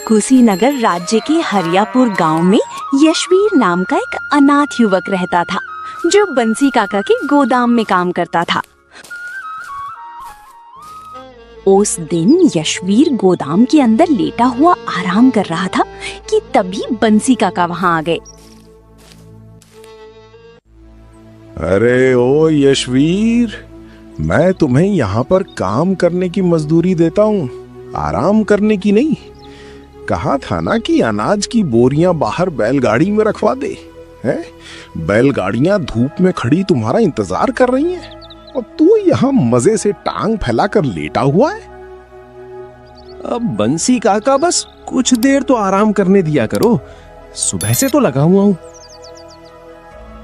कुशीनगर राज्य के हरियापुर गांव में यशवीर नाम का एक अनाथ युवक रहता था, जो बंसी काका के गोदाम में काम करता था। उस दिन यशवीर गोदाम के अंदर लेटा हुआ आराम कर रहा था कि तभी बंसी काका वहां आ गए। अरे ओ यशवीर, मैं तुम्हें यहाँ पर काम करने की मजदूरी देता हूँ, आराम करने की नहीं। कहा था ना कि अनाज की बोरियां बाहर बैलगाड़ी में रखवा दे। हैं? बैलगाड़ियां धूप में खड़ी तुम्हारा इंतजार कर रही हैं और तू यहाँ मजे से टांग फैलाकर लेटा हुआ है। अब बंसी काका, बस कुछ देर तो आराम करने दिया करो, सुबह से तो लगा हुआ हूँ।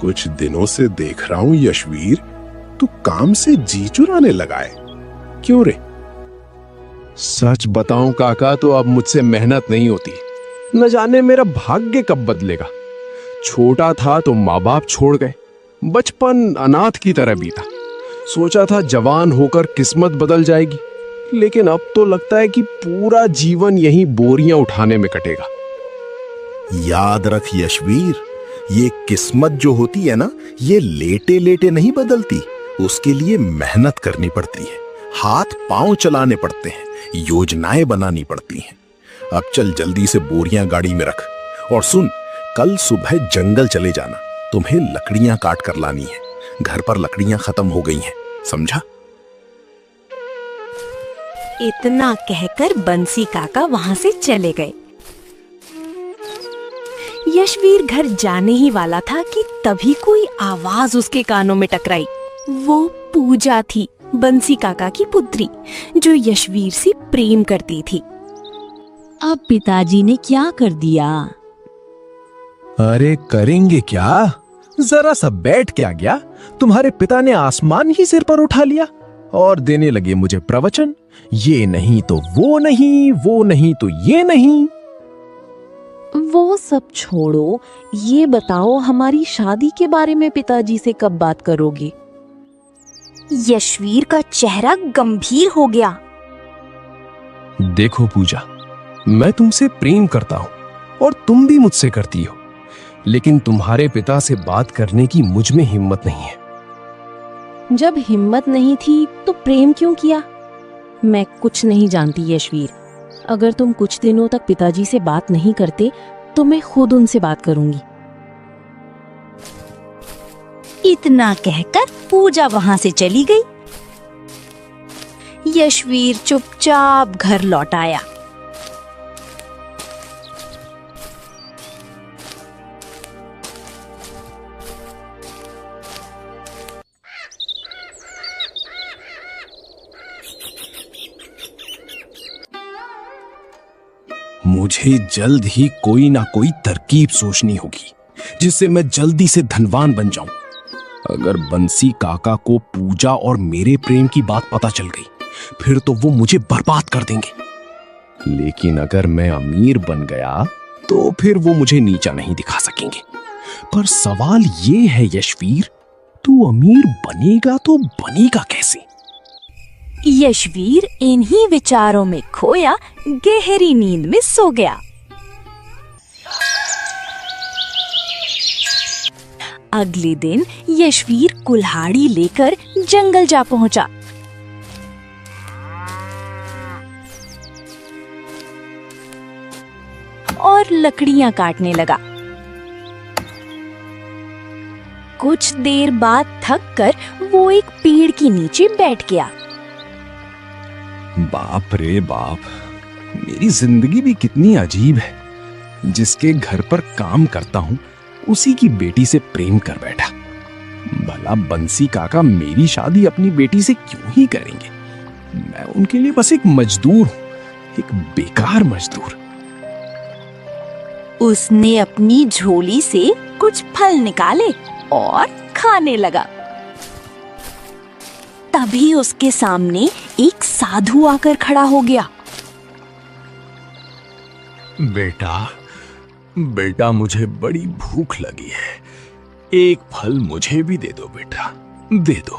कुछ दिनों से देख रहा हूँ यशवीर, तू काम से जी चुराने लगा है। क्यों रे? सच बताऊं काका, तो अब मुझसे मेहनत नहीं होती। न जाने मेरा भाग्य कब बदलेगा। छोटा था तो माँ बाप छोड़ गए, बचपन अनाथ की तरह बीता। सोचा था जवान होकर किस्मत बदल जाएगी, लेकिन अब तो लगता है कि पूरा जीवन यही बोरियां उठाने में कटेगा। याद रख यशवीर, ये किस्मत जो होती है ना, ये लेटे लेटे नहीं बदलती। उसके लिए मेहनत करनी पड़ती है, हाथ पांव चलाने पड़ते हैं, योजनाएं बनानी पड़ती हैं। अब चल जल्दी से बोरियां गाड़ी में रख और सुन, कल सुबह जंगल चले जाना। तुम्हें लकड़ियां काट कर लानी है, घर पर लकड़ियां खत्म हो गई हैं, समझा? इतना कहकर बंसी काका वहां से चले गए। यशवीर घर जाने ही वाला था कि तभी कोई आवाज उसके कानों में टकराई। वो पूजा थी, बंसी काका की पुत्री, जो यशवीर से प्रेम करती थी। अब पिताजी ने क्या कर दिया? अरे करेंगे क्या, जरा सा बैठ के आ गया। तुम्हारे पिता ने आसमान ही सिर पर उठा लिया और देने लगे मुझे प्रवचन। ये नहीं तो वो नहीं, वो नहीं तो ये नहीं। वो सब छोड़ो, ये बताओ हमारी शादी के बारे में पिताजी से कब बात करोगे? यशवीर का चेहरा गंभीर हो गया। देखो पूजा, मैं तुमसे प्रेम करता हूं और तुम भी मुझसे करती हो, लेकिन तुम्हारे पिता से बात करने की मुझ में हिम्मत नहीं है। जब हिम्मत नहीं थी तो प्रेम क्यों किया? मैं कुछ नहीं जानती यशवीर। अगर तुम कुछ दिनों तक पिताजी से बात नहीं करते तो मैं खुद उनसे बात करूंगी। इतना कहकर पूजा वहां से चली गई। यशवीर चुपचाप घर लौट आया। मुझे जल्द ही कोई ना कोई तरकीब सोचनी होगी, जिससे मैं जल्दी से धनवान बन जाऊं। अगर बंसी काका को पूजा और मेरे प्रेम की बात पता चल गई, फिर तो वो मुझे बर्बाद कर देंगे। लेकिन अगर मैं अमीर बन गया तो फिर वो मुझे नीचा नहीं दिखा सकेंगे। पर सवाल ये है यशवीर, तू अमीर बनेगा तो बनेगा कैसे? यशवीर इन्हीं विचारों में खोया गहरी नींद में सो गया। अगले दिन यशवीर कुल्हाड़ी लेकर जंगल जा पहुंचा। और लकड़ियां काटने लगा। कुछ देर बाद थक कर वो एक पेड़ के नीचे बैठ गया। बाप रे बाप, मेरी जिंदगी भी कितनी अजीब है। जिसके घर पर काम करता हूं, उसी की बेटी से प्रेम कर बैठा। भला बंसी काका मेरी शादी अपनी बेटी से क्यों ही करेंगे? मैं उनके लिए बस एक मजदूर हूं, एक बेकार मजदूर। उसने अपनी झोली से कुछ फल निकाले और खाने लगा। तभी उसके सामने एक साधु आकर खड़ा हो गया। बेटा, मुझे बड़ी भूख लगी है। एक फल मुझे भी दे दो बेटा, दे दो।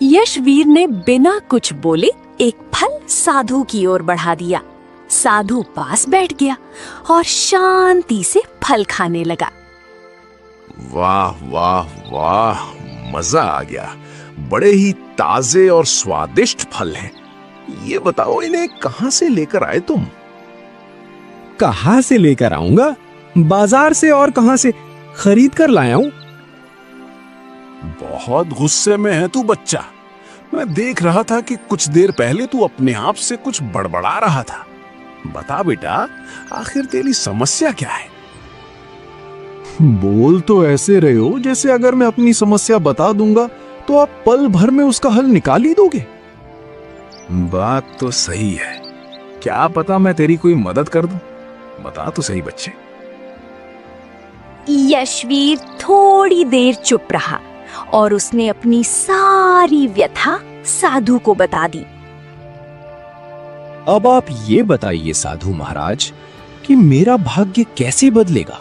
यशवीर ने बिना कुछ बोले एक फल साधु की ओर बढ़ा दिया। साधु पास बैठ गया और शांति से फल खाने लगा। वाह वाह वाह, मजा आ गया। बड़े ही ताजे और स्वादिष्ट फल हैं। ये बताओ, इन्हें कहां से लेकर आए तुम? कहां से लेकर आऊंगा? बाजार से, और कहां से? खरीद कर लाया हूं। बहुत गुस्से में है तू बच्चा। मैं देख रहा था कि कुछ देर पहले तू अपने आप से कुछ बड़बड़ा रहा था। बता बेटा, आखिर तेरी समस्या क्या है? बोल तो ऐसे रहे हो जैसे अगर मैं अपनी समस्या बता दूंगा तो आप पल भर में उसका हल निकाल ही दोगे। बात तो सही है। क्या पता मैं तेरी कोई मदद कर दूं। बता तो सही बच्चे। यशवीर थोड़ी देर चुप रहा और उसने अपनी सारी व्यथा साधु को बता दी। अब आप ये बताइए साधु महाराज कि मेरा भाग्य कैसे बदलेगा?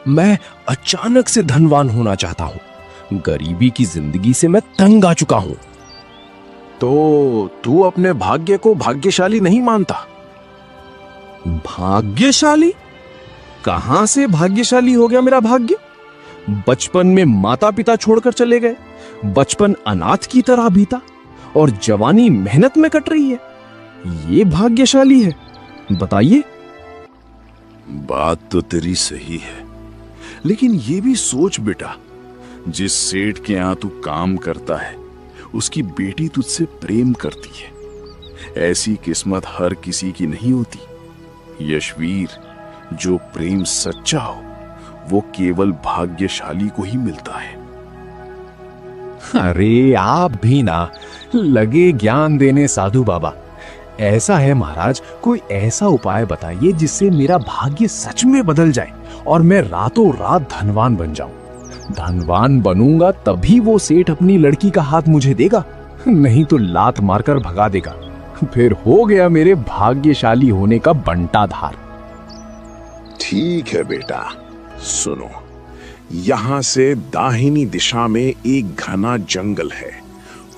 मैं अचानक से धनवान होना चाहता हूं। गरीबी की जिंदगी से मैं तंग आ चुका हूं। तो तू अपने भाग्य को भाग्यशाली नहीं मानता? भाग्यशाली? कहां से भाग्यशाली हो गया मेरा भाग्य? बचपन में माता पिता छोड़कर चले गए, बचपन अनाथ की तरह बीता और जवानी मेहनत में कट रही है। ये भाग्यशाली है? बताइए। बात तो तेरी सही है, लेकिन ये भी सोच बेटा, जिस सेठ के यहां तू काम करता है उसकी बेटी तुझसे प्रेम करती है। ऐसी किस्मत हर किसी की नहीं होती। यशवीर, जो प्रेम सच्चा हो वो केवल भाग्यशाली को ही मिलता है। अरे आप भी ना लगे ज्ञान देने साधु बाबा। ऐसा है महाराज, कोई ऐसा उपाय बताइए जिससे मेरा भाग्य सच में बदल जाए और मैं रातों रात धनवान बन जाऊं। धनवान बनूंगा तभी वो सेठ अपनी लड़की का हाथ मुझे देगा, नहीं तो लात मारकर भगा देगा। फिर हो गया मेरे भाग्यशाली होने का बंटाधार। ठीक है बेटा, सुनो। यहां से दाहिनी दिशा में एक घना जंगल है।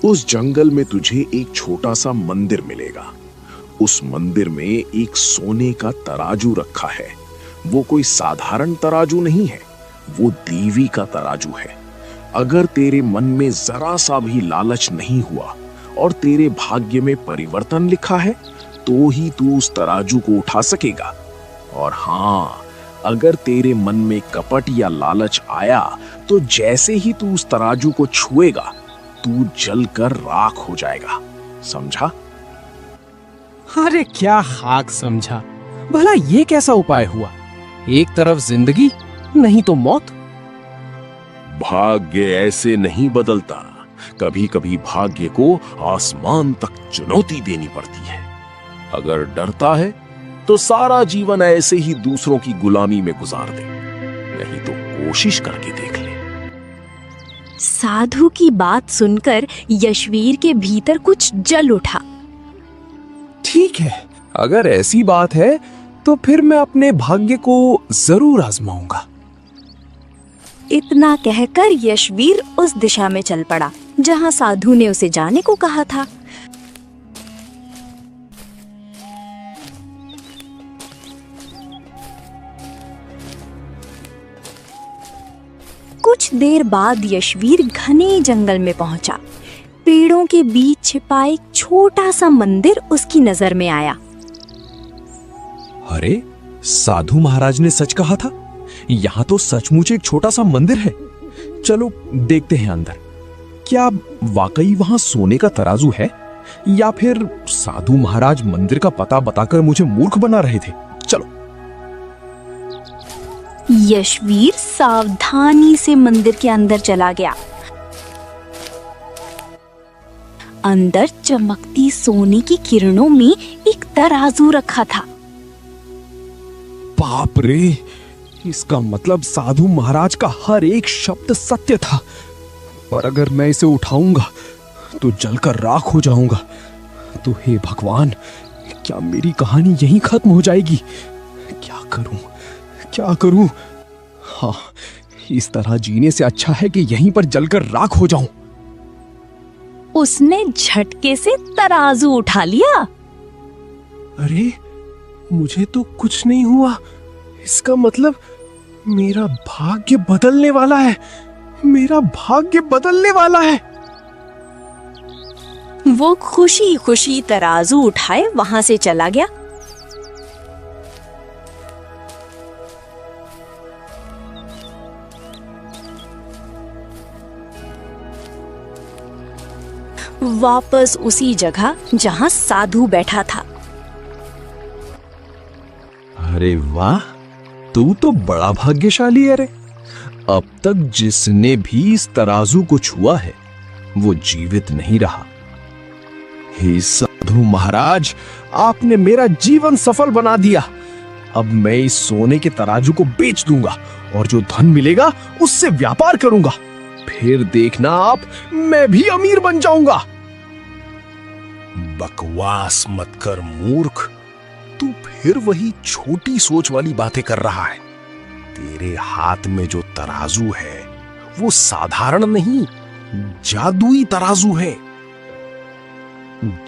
उस जंगल में तुझे एक छोटा सा मंदिर मिलेगा। उस मंदिर में एक सोने का तराजू रखा है। वो कोई साधारण तराजू नहीं है, वो देवी का तराजू है। अगर तेरे मन में जरा सा भी लालच नहीं हुआ और तेरे भाग्य में परिवर्तन लिखा है तो ही तू उस तराजू को उठा सकेगा। और हाँ, अगर तेरे मन में कपट या लालच आया तो जैसे ही तू उस तराजू को छुएगा तू जलकर राख हो जाएगा। समझा? अरे क्या खाक समझा। भला ये कैसा उपाय हुआ? एक तरफ जिंदगी, नहीं तो मौत। भाग्य ऐसे नहीं बदलता। कभी कभी भाग्य को आसमान तक चुनौती देनी पड़ती है। अगर डरता है तो सारा जीवन ऐसे ही दूसरों की गुलामी में गुजार दे, नहीं तो कोशिश करके देख ले। साधु की बात सुनकर यशवीर के भीतर कुछ जल उठा। ठीक है, अगर ऐसी बात है तो फिर मैं अपने भाग्य को जरूर आजमाऊंगा। इतना कहकर यशवीर उस दिशा में चल पड़ा जहां साधु ने उसे जाने को कहा था। कुछ देर बाद यशवीर घने जंगल में पहुंचा। पेड़ों के बीच छिपा एक छोटा सा मंदिर उसकी नजर में आया। अरे, साधु महाराज ने सच कहा था। यहाँ तो सचमुच एक छोटा सा मंदिर है। चलो देखते हैं अंदर। क्या वाकई वहां सोने का तराजू है या फिर साधु महाराज मंदिर का पता बताकर मुझे मूर्ख बना रहे थे? चलो। यशवीर सावधानी से मंदिर के अंदर चला गया। अंदर चमकती सोने की किरणों में एक तराजू रखा था। बाप रे, इसका मतलब साधु महाराज का हर एक शब्द सत्य था। पर अगर मैं इसे उठाऊंगा तो जलकर राख हो जाऊंगा। तो हे भगवान, क्या मेरी कहानी यहीं खत्म हो जाएगी? क्या करूं, क्या करूं? हाँ, इस तरह जीने से अच्छा है कि यहीं पर जलकर राख हो जाऊं। उसने झटके से तराजू उठा लिया। अरे, मुझे तो कुछ नहीं हुआ। इसका मतलब मेरा भाग्य बदलने वाला है। मेरा भाग्य बदलने वाला है। वो खुशी खुशी तराजू उठाए वहां से चला गया। वापस उसी जगह जहां साधु बैठा था। अरे वाह, तू तो बड़ा भाग्यशाली है रे। अब तक जिसने भी इस तराजू को छुआ है वो जीवित नहीं रहा। हे साधु महाराज, आपने मेरा जीवन सफल बना दिया। अब मैं इस सोने के तराजू को बेच दूंगा और जो धन मिलेगा उससे व्यापार करूंगा। फिर देखना आप, मैं भी अमीर बन जाऊंगा। बकवास मत कर मूर्ख, तू फिर वही छोटी सोच वाली बातें कर रहा है। तेरे हाथ में जो तराजू है वो साधारण नहीं, जादुई तराजू है।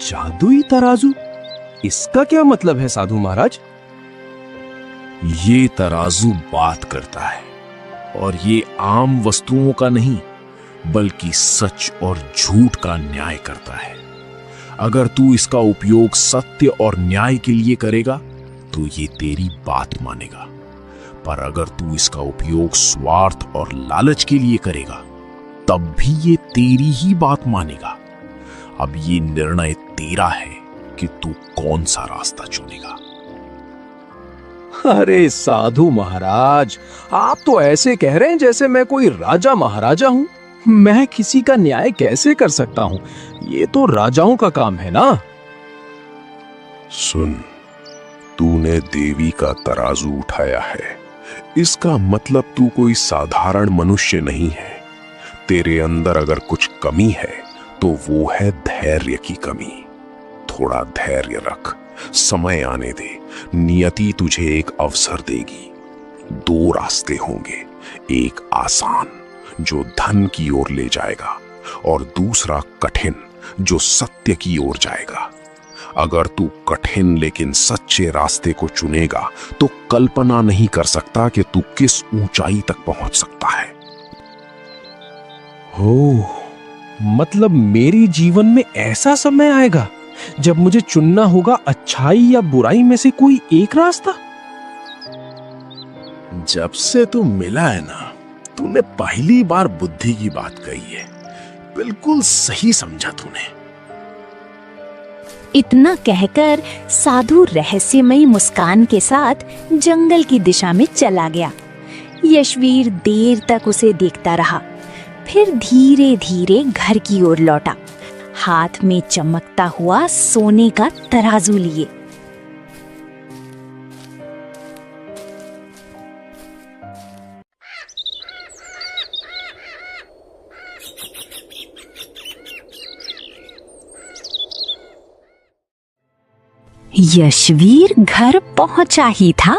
जादुई तराजू? इसका क्या मतलब है साधु महाराज? ये तराजू बात करता है और ये आम वस्तुओं का नहीं बल्कि सच और झूठ का न्याय करता है। अगर तू इसका उपयोग सत्य और न्याय के लिए करेगा तो ये तेरी बात मानेगा, पर अगर तू इसका उपयोग स्वार्थ और लालच के लिए करेगा तब भी ये तेरी ही बात मानेगा। अब ये निर्णय तेरा है कि तू कौन सा रास्ता चुनेगा। अरे साधु महाराज, आप तो ऐसे कह रहे हैं जैसे मैं कोई राजा महाराजा हूं। मैं किसी का न्याय कैसे कर सकता हूं? ये तो राजाओं का काम है ना। सुन, तूने देवी का तराजू उठाया है, इसका मतलब तू कोई साधारण मनुष्य नहीं है। तेरे अंदर अगर कुछ कमी है तो वो है धैर्य की कमी। थोड़ा धैर्य रख, समय आने दे, नियति तुझे एक अवसर देगी। दो रास्ते होंगे, एक आसान जो धन की ओर ले जाएगा और दूसरा कठिन जो सत्य की ओर जाएगा। अगर तू कठिन लेकिन सच्चे रास्ते को चुनेगा तो कल्पना नहीं कर सकता कि तू किस ऊंचाई तक पहुंच सकता है। ओह, मतलब मेरे जीवन में ऐसा समय आएगा जब मुझे चुनना होगा अच्छाई या बुराई में से कोई एक रास्ता। जब से तू मिला है ना, तूने पहली बार बुद्धि की बात कही है। बिल्कुल सही समझा तूने। इतना कहकर साधु रहस्यमयी मुस्कान के साथ जंगल की दिशा में चला गया। यशवीर देर तक उसे देखता रहा, फिर धीरे धीरे घर की ओर लौटा, हाथ में चमकता हुआ सोने का तराजू लिए। यशवीर घर पहुंचा ही था।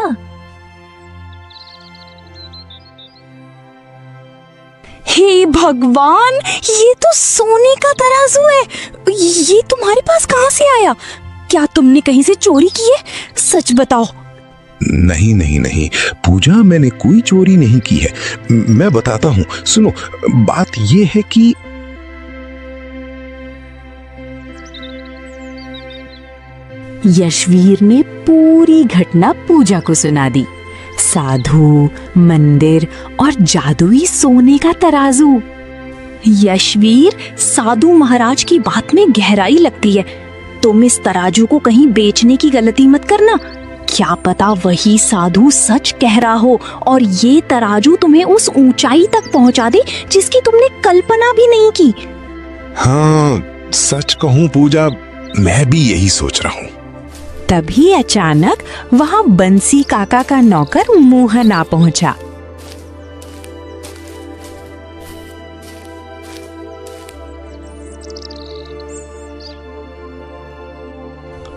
हे भगवान, ये तो सोने का तराजू है। ये तुम्हारे पास कहां से आया? क्या तुमने कहीं से चोरी की है? सच बताओ। नहीं नहीं नहीं पूजा, मैंने कोई चोरी नहीं की है। मैं बताता हूँ, सुनो। बात यह है कि यशवीर ने पूरी घटना पूजा को सुना दी। साधु, मंदिर और जादुई सोने का तराजू। यशवीर, साधु महाराज की बात में गहराई लगती है। तुम इस तराजू को कहीं बेचने की गलती मत करना। क्या पता वही साधु सच कह रहा हो और ये तराजू तुम्हें उस ऊंचाई तक पहुंचा दे जिसकी तुमने कल्पना भी नहीं की। हाँ, सच कहूँ पूजा, मैं भी यही सोच रहा हूँ। तभी अचानक वहां बंसी काका का नौकर मोहन आ पहुंचा।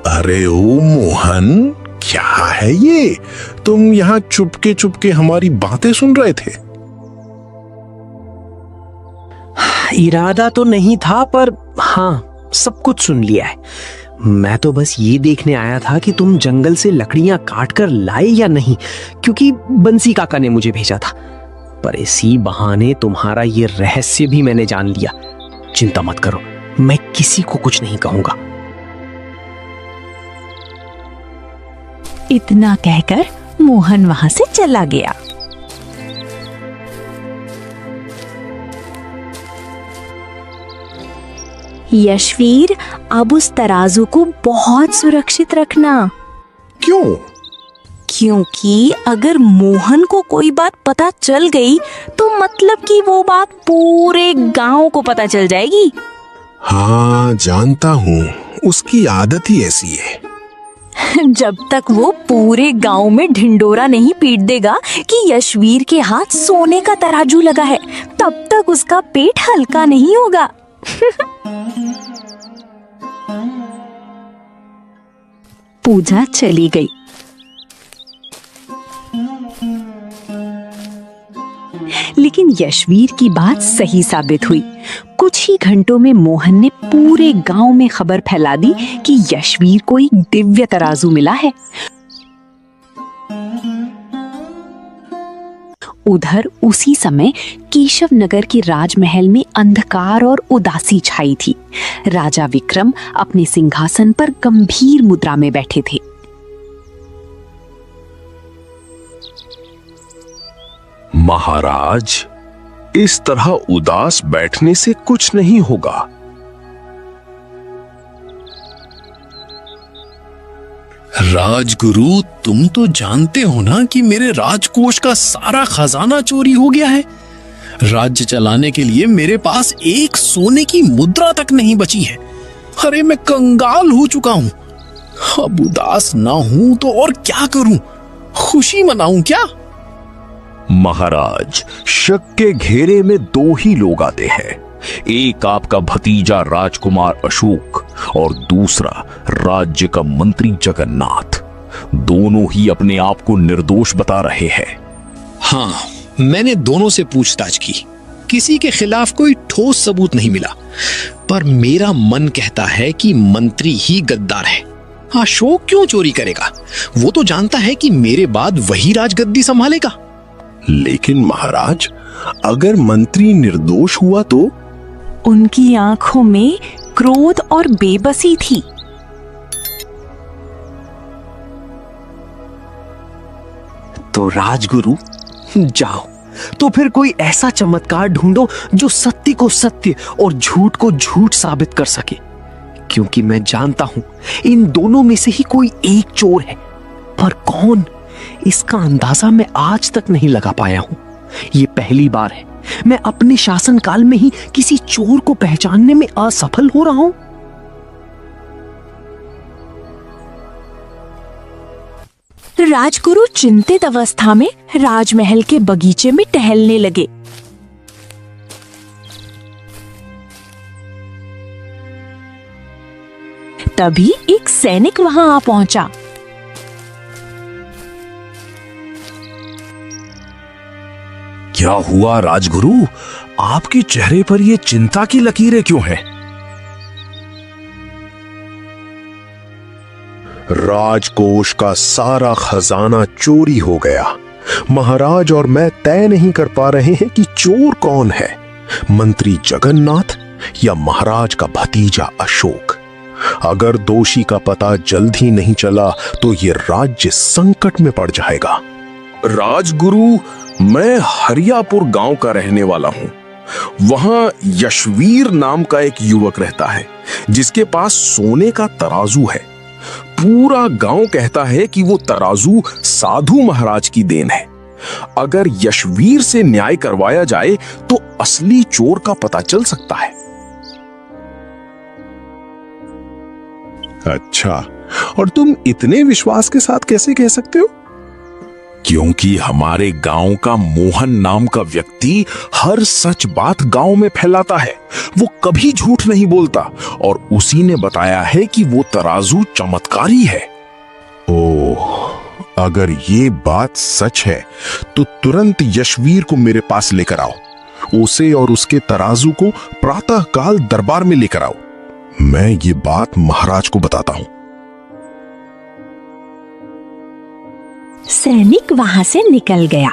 अरे ओ मोहन, क्या है ये? तुम यहाँ चुपके चुपके हमारी बातें सुन रहे थे? इरादा तो नहीं था, पर हाँ, सब कुछ सुन लिया है। मैं तो बस ये देखने आया था कि तुम जंगल से लकड़ियां काट कर लाए या नहीं, क्योंकि बंसी काका ने मुझे भेजा था। पर इसी बहाने तुम्हारा ये रहस्य भी मैंने जान लिया। चिंता मत करो, मैं किसी को कुछ नहीं कहूंगा। इतना कहकर मोहन वहां से चला गया। यशवीर, अब उस तराजू को बहुत सुरक्षित रखना। क्यों? क्योंकि अगर मोहन को कोई बात पता चल गई तो मतलब कि वो बात पूरे गांव को पता चल जाएगी। हाँ, जानता हूँ, उसकी आदत ही ऐसी है। जब तक वो पूरे गांव में ढिंडोरा नहीं पीट देगा कि यशवीर के हाथ सोने का तराजू लगा है, तब तक उसका पेट हल्का नहीं होगा। पूजा चली गई। लेकिन यशवीर की बात सही साबित हुई। कुछ ही घंटों में मोहन ने पूरे गांव में खबर फैला दी कि यशवीर को एक दिव्य तराजू मिला है। उधर उसी समय केशव नगर के राजमहल में अंधकार और उदासी छाई थी। राजा विक्रम अपने सिंहासन पर गंभीर मुद्रा में बैठे थे। महाराज, इस तरह उदास बैठने से कुछ नहीं होगा। राजगुरु, तुम तो जानते हो ना कि मेरे राजकोष का सारा खजाना चोरी हो गया है। राज्य चलाने के लिए मेरे पास एक सोने की मुद्रा तक नहीं बची है। अरे मैं कंगाल हो चुका हूं। अब उदास ना हूं तो और क्या करूं? खुशी मनाऊं क्या? महाराज, शक के घेरे में दो ही लोग आते हैं। एक आपका भतीजा राजकुमार अशोक और दूसरा राज्य का मंत्री जगन्नाथ। दोनों ही अपने आप को निर्दोष बता रहे हैं। हाँ, मैंने दोनों से पूछताछ की। किसी के खिलाफ कोई ठोस सबूत नहीं मिला, पर मेरा मन कहता है कि मंत्री ही गद्दार है। अशोक क्यों चोरी करेगा? वो तो जानता है कि मेरे बाद वही राजगद्दी संभालेगा। लेकिन महाराज, अगर मंत्री निर्दोष हुआ तो? उनकी आंखों में क्रोध और बेबसी थी। तो राजगुरु, जाओ तो फिर कोई ऐसा चमत्कार ढूंढो जो सत्य को सत्य और झूठ को झूठ साबित कर सके। क्योंकि मैं जानता हूं इन दोनों में से ही कोई एक चोर है, पर कौन, इसका अंदाजा मैं आज तक नहीं लगा पाया हूं। ये पहली बार है मैं अपने शासनकाल में ही किसी चोर को पहचानने में असफल हो रहा हूं। राजगुरु चिंतित अवस्था में राजमहल के बगीचे में टहलने लगे। तभी एक सैनिक वहां आ पहुंचा। क्या हुआ राजगुरु? आपके चेहरे पर ये चिंता की लकीरें क्यों हैं? राजकोष का सारा खजाना चोरी हो गया। महाराज और मैं तय नहीं कर पा रहे हैं कि चोर कौन है, मंत्री जगन्नाथ या महाराज का भतीजा अशोक। अगर दोषी का पता जल्द ही नहीं चला तो ये राज्य संकट में पड़ जाएगा। राजगुरु, मैं हरियापुर गांव का रहने वाला हूं। वहां यशवीर नाम का एक युवक रहता है जिसके पास सोने का तराजू है। पूरा गांव कहता है कि वो तराजू साधु महाराज की देन है। अगर यशवीर से न्याय करवाया जाए तो असली चोर का पता चल सकता है। अच्छा, और तुम इतने विश्वास के साथ कैसे कह सकते हो? क्योंकि हमारे गांव का मोहन नाम का व्यक्ति हर सच बात गांव में फैलाता है। वो कभी झूठ नहीं बोलता और उसी ने बताया है कि वो तराजू चमत्कारी है। ओह, अगर ये बात सच है तो तुरंत यशवीर को मेरे पास लेकर आओ। उसे और उसके तराजू को प्रातःकाल दरबार में लेकर आओ। मैं ये बात महाराज को बताता हूं। सैनिक वहां से निकल गया,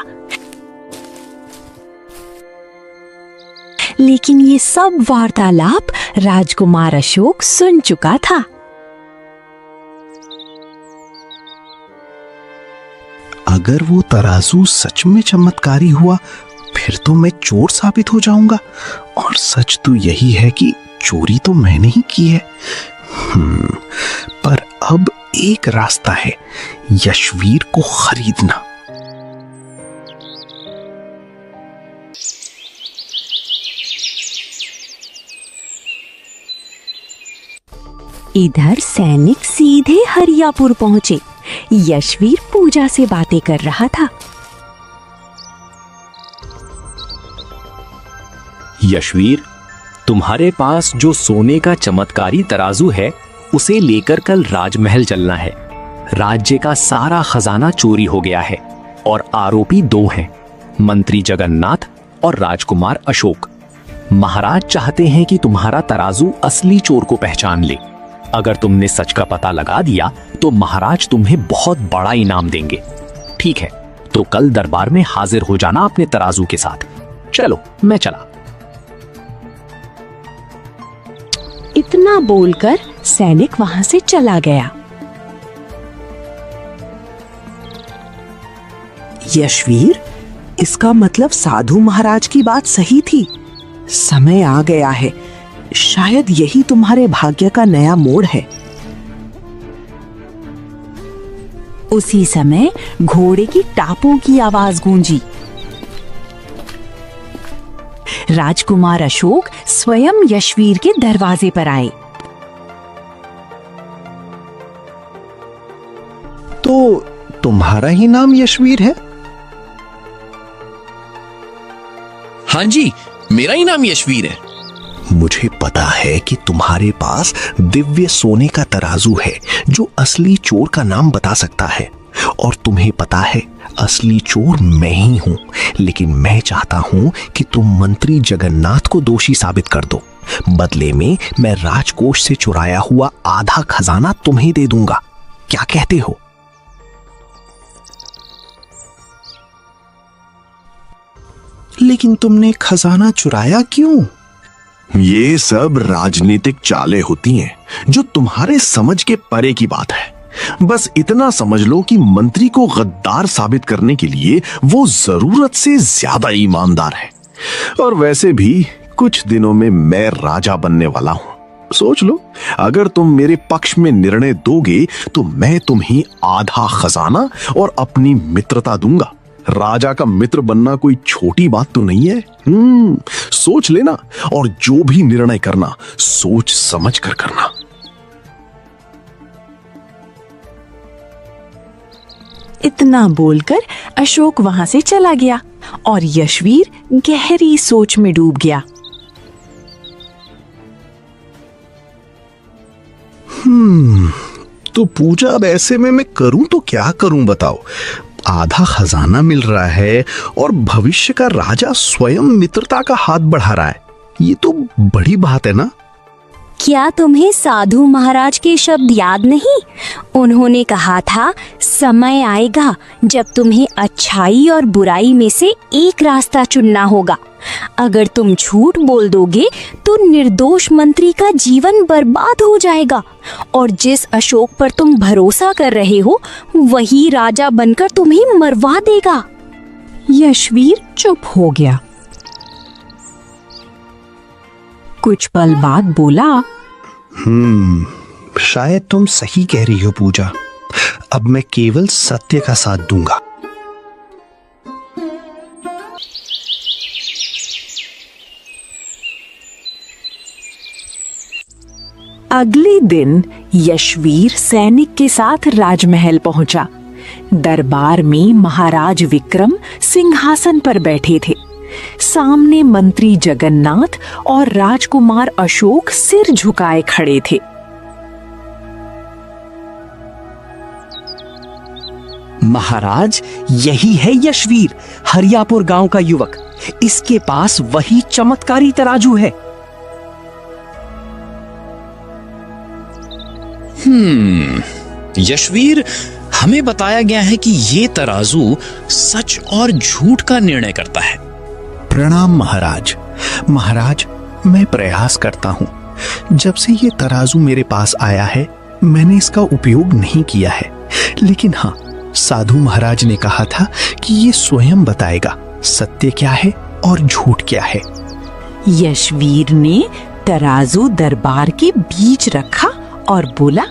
लेकिन ये सब वार्तालाप राजकुमार अशोक सुन चुका था। अगर वो तराजू सच में चमत्कारी हुआ फिर तो मैं चोर साबित हो जाऊंगा, और सच तो यही है कि चोरी तो मैंने ही की है। पर अब एक रास्ता है, यशवीर को खरीदना। इधर सैनिक सीधे हरियापुर पहुंचे। यशवीर पूजा से बातें कर रहा था। यशवीर, तुम्हारे पास जो सोने का चमत्कारी तराजू है उसे लेकर कल राजमहल चलना है। राज्य का सारा खजाना चोरी हो गया है और आरोपी 2 हैं, मंत्री जगन्नाथ और राजकुमार अशोक। महाराज चाहते हैं कि तुम्हारा तराजू असली चोर को पहचान ले। अगर तुमने सच का पता लगा दिया तो महाराज तुम्हें बहुत बड़ा इनाम देंगे। ठीक है, तो कल दरबार में हाजिर हो जाना अपने तराजू के साथ। चलो, मैं चला। इतना बोलकर सैनिक वहां से चला गया। यशवीर, इसका मतलब साधु महाराज की बात सही थी। समय आ गया है, शायद यही तुम्हारे भाग्य का नया मोड़ है। उसी समय घोड़े की टापों की आवाज गूंजी। राजकुमार अशोक स्वयं यशवीर के दरवाजे पर आए। तो तुम्हारा ही नाम यशवीर है? हाँ जी, मेरा ही नाम यशवीर है। मुझे पता है कि तुम्हारे पास दिव्य सोने का तराजू है जो असली चोर का नाम बता सकता है, और तुम्हें पता है असली चोर मैं ही हूं। लेकिन मैं चाहता हूं कि तुम मंत्री जगन्नाथ को दोषी साबित कर दो। बदले में मैं राजकोष से चुराया हुआ आधा खजाना तुम्हें दे दूंगा। क्या कहते हो? लेकिन तुमने खजाना चुराया क्यों? ये सब राजनीतिक चालें होती हैं जो तुम्हारे समझ के परे की बात है। बस इतना समझ लो कि मंत्री को गद्दार साबित करने के लिए वो जरूरत से ज्यादा ईमानदार है। और वैसे भी कुछ दिनों में मैं राजा बनने वाला हूं। सोच लो, अगर तुम मेरे पक्ष में निर्णय दोगे तो मैं तुम्हें आधा खजाना और अपनी मित्रता दूंगा। राजा का मित्र बनना कोई छोटी बात तो नहीं है। सोच लेना, और जो भी निर्णय करना सोच समझ कर करना। इतना बोलकर अशोक वहां से चला गया और यशवीर गहरी सोच में डूब गया। तो पूजा अब ऐसे में मैं करूं तो क्या करूं बताओ? आधा खजाना मिल रहा है और भविष्य का राजा स्वयं मित्रता का हाथ बढ़ा रहा है। ये तो बड़ी बात है ना? क्या तुम्हें साधु महाराज के शब्द याद नहीं? उन्होंने कहा था, समय आएगा जब तुम्हें अच्छाई और बुराई में से एक रास्ता चुनना होगा। अगर तुम झूठ बोल दोगे तो निर्दोष मंत्री का जीवन बर्बाद हो जाएगा, और जिस अशोक पर तुम भरोसा कर रहे हो वही राजा बनकर तुम्हें मरवा देगा। यशवीर चुप हो गया। कुछ पल बाद बोला, शायद तुम सही कह रही हो पूजा। अब मैं केवल सत्य का साथ दूंगा। अगले दिन यशवीर सैनिक के साथ राजमहल पहुंचा। दरबार में महाराज विक्रम सिंहासन पर बैठे थे। सामने मंत्री जगन्नाथ और राजकुमार अशोक सिर झुकाए खड़े थे। महाराज, यही है यशवीर, हरियापुर गांव का युवक। इसके पास वही चमत्कारी तराजू है। यशवीर, हमें बताया गया है कि ये तराजू सच और झूठ का निर्णय करता है। प्रणाम महाराज। महाराज, मैं प्रयास करता हूँ। जब से ये तराजू मेरे पास आया है मैंने इसका उपयोग नहीं किया है, लेकिन हाँ, साधु महाराज ने कहा था कि ये स्वयं बताएगा सत्य क्या है और झूठ क्या है। यशवीर ने तराजू दरबार के बीच रखा और बोला,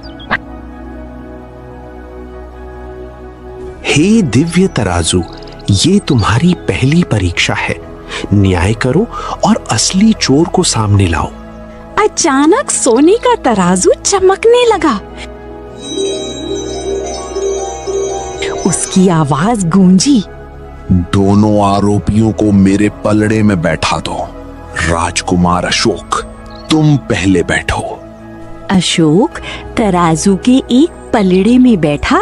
हे दिव्य तराजू, ये तुम्हारी पहली परीक्षा है। न्याय करो और असली चोर को सामने लाओ। अचानक सोने का तराजू चमकने लगा। उसकी आवाज गूंजी, दोनों आरोपियों को मेरे पलड़े में बैठा दो। राजकुमार अशोक, तुम पहले बैठो। अशोक तराजू के एक पलड़े में बैठा।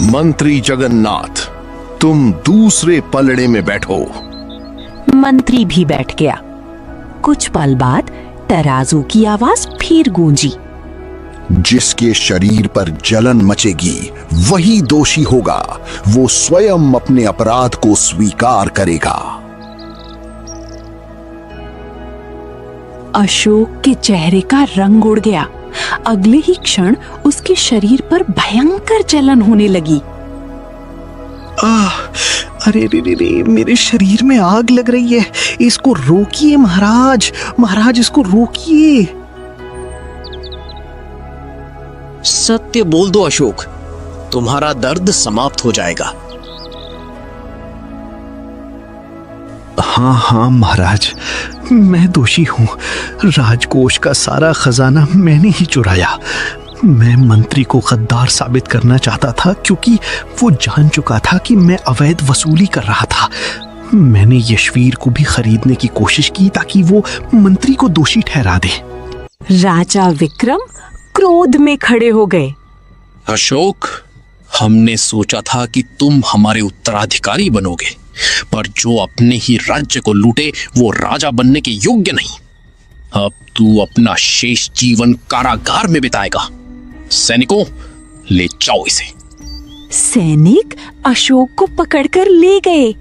मंत्री जगन्नाथ, तुम दूसरे पलड़े में बैठो। मंत्री भी बैठ गया। कुछ पल बाद तराजू की आवाज फिर गूंजी, जिसके शरीर पर जलन मचेगी वही दोषी होगा। वो स्वयं अपने अपराध को स्वीकार करेगा। अशोक के चेहरे का रंग उड़ गया। अगले ही क्षण उसके शरीर पर भयंकर जलन होने लगी। अरे रे रे रे, मेरे शरीर में आग लग रही है। इसको रोकिए महाराज, महाराज इसको रोकिए। सत्य बोल दो अशोक, तुम्हारा दर्द समाप्त हो जाएगा। हाँ हाँ महाराज, मैं दोषी हूँ। राजकोष का सारा खजाना मैंने ही चुराया। मैं मंत्री को गद्दार साबित करना चाहता था क्योंकि वो जान चुका था कि मैं अवैध वसूली कर रहा था। मैंने यशवीर को भी खरीदने की कोशिश की ताकि वो मंत्री को दोषी ठहरा दे। राजा विक्रम क्रोध में खड़े हो गए। अशोक, हमने सोचा था कि तुम हमारे उत्तराधिकारी बनोगे, पर जो अपने ही राज्य को लूटे वो राजा बनने के योग्य नहीं। अब तू अपना शेष जीवन कारागार में बिताएगा। सैनिकों, ले जाओ इसे। सैनिक अशोक को पकड़कर ले गए।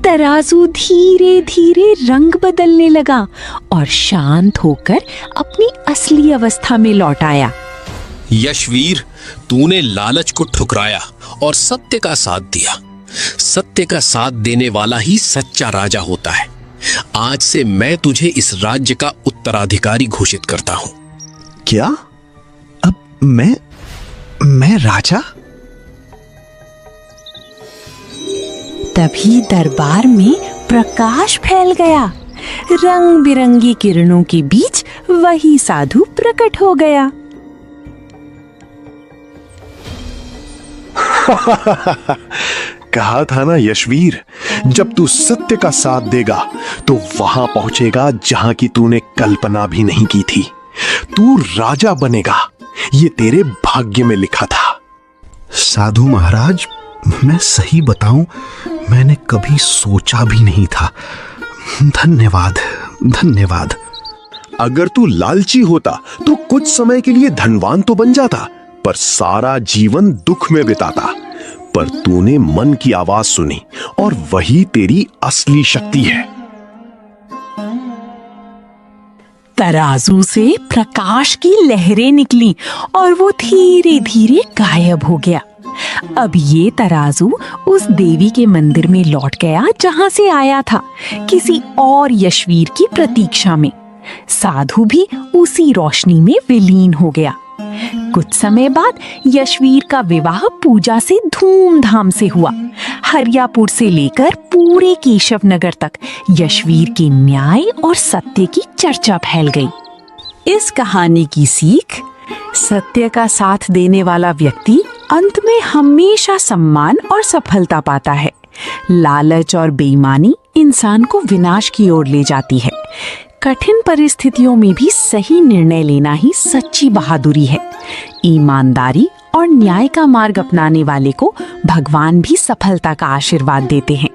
तराजू धीरे धीरे रंग बदलने लगा और शांत होकर अपनी असली अवस्था में लौट आया। यशवीर, तूने लालच को ठुकराया और सत्य का साथ दिया। सत्य का साथ देने वाला ही सच्चा राजा होता है। आज से मैं तुझे इस राज्य का उत्तराधिकारी घोषित करता हूं। क्या? अब मैं राजा? तभी दरबार में प्रकाश फैल गया। रंग बिरंगी किरणों के बीच वही साधु प्रकट हो गया। कहा था ना यशवीर, जब तू सत्य का साथ देगा तो वहां पहुंचेगा जहां की तूने कल्पना भी नहीं की थी। तू राजा बनेगा, ये तेरे भाग्य में लिखा था। साधु महाराज, मैं सही बताऊं, मैंने कभी सोचा भी नहीं था। धन्यवाद, धन्यवाद। अगर तू लालची होता तो कुछ समय के लिए धनवान तो बन जाता, पर सारा जीवन दुख में बिताता। पर तूने मन की आवाज सुनी और वही तेरी असली शक्ति है। तराजू से प्रकाश की लहरें निकली और वो धीरे धीरे गायब हो गया। अब ये तराजू उस देवी के मंदिर में लौट गया जहां से आया था, किसी और यशवीर की प्रतीक्षा में। साधु भी उसी रोशनी में विलीन हो गया। कुछ समय बाद यशवीर का विवाह पूजा से धूमधाम से हुआ। हरियापुर से लेकर पूरे केशव नगर तक यशवीर के न्याय और सत्य की चर्चा फैल गई। इस कहानी की सीख: सत्य का साथ देने वाला व्यक्ति अंत में हमेशा सम्मान और सफलता पाता है। लालच और बेईमानी इंसान को विनाश की ओर ले जाती है। कठिन परिस्थितियों में भी सही निर्णय लेना ही सच्ची बहादुरी है। ईमानदारी और न्याय का मार्ग अपनाने वाले को भगवान भी सफलता का आशीर्वाद देते हैं।